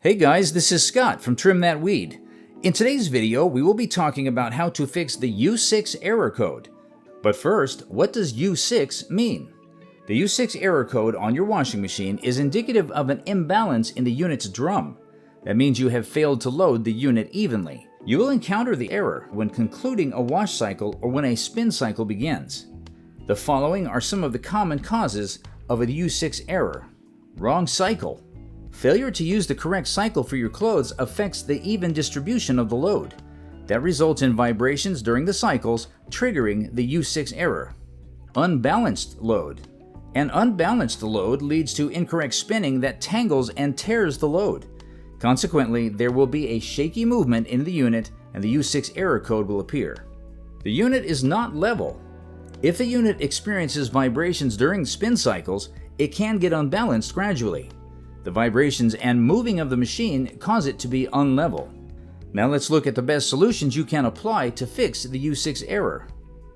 Hey guys, this is Scott from Trim That Weed. In today's video, we will be talking about how to fix the U6 error code. But first, what does U6 mean? The U6 error code on your washing machine is indicative of an imbalance in the unit's drum. That means you have failed to load the unit evenly. You will encounter the error when concluding a wash cycle or when a spin cycle begins. The following are some of the common causes of a U6 error. Wrong cycle. Failure to use the correct cycle for your clothes affects the even distribution of the load. That results in vibrations during the cycles, triggering the U6 error. Unbalanced load. An unbalanced load leads to incorrect spinning that tangles and tears the load. Consequently, there will be a shaky movement in the unit and the U6 error code will appear. The unit is not level. If the unit experiences vibrations during spin cycles, it can get unbalanced gradually. The vibrations and moving of the machine cause it to be unlevel. Now let's look at the best solutions you can apply to fix the U6 error.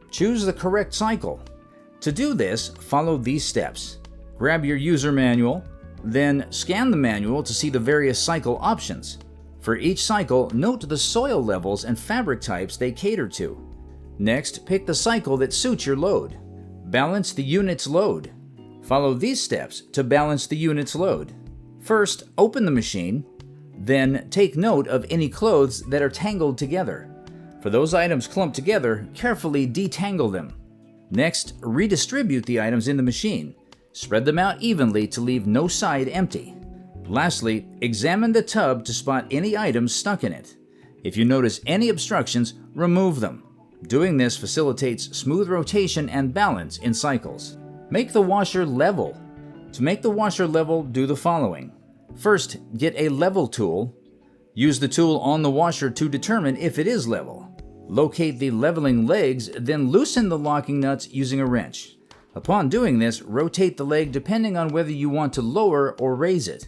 Choose the correct cycle. To do this, follow these steps. Grab your user manual, then scan the manual to see the various cycle options. For each cycle, note the soil levels and fabric types they cater to. Next, pick the cycle that suits your load. Balance the unit's load. Follow these steps to balance the unit's load. First, open the machine, then take note of any clothes that are tangled together. For those items clumped together, carefully detangle them. Next, redistribute the items in the machine. Spread them out evenly to leave no side empty. Lastly, examine the tub to spot any items stuck in it. If you notice any obstructions, remove them. Doing this facilitates smooth rotation and balance in cycles. Make the washer level. To make the washer level, do the following. First, get a level tool. Use the tool on the washer to determine if it is level. Locate the leveling legs, then loosen the locking nuts using a wrench. Upon doing this, rotate the leg depending on whether you want to lower or raise it.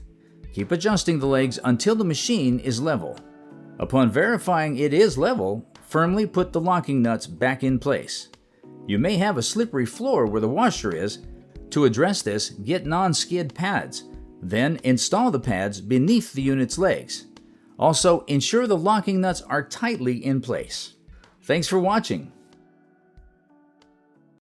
Keep adjusting the legs until the machine is level. Upon verifying it is level, firmly put the locking nuts back in place. You may have a slippery floor where the washer is. To address this, get non-skid pads. Then install the pads beneath the unit's legs. Also, ensure the locking nuts are tightly in place. Thanks for watching.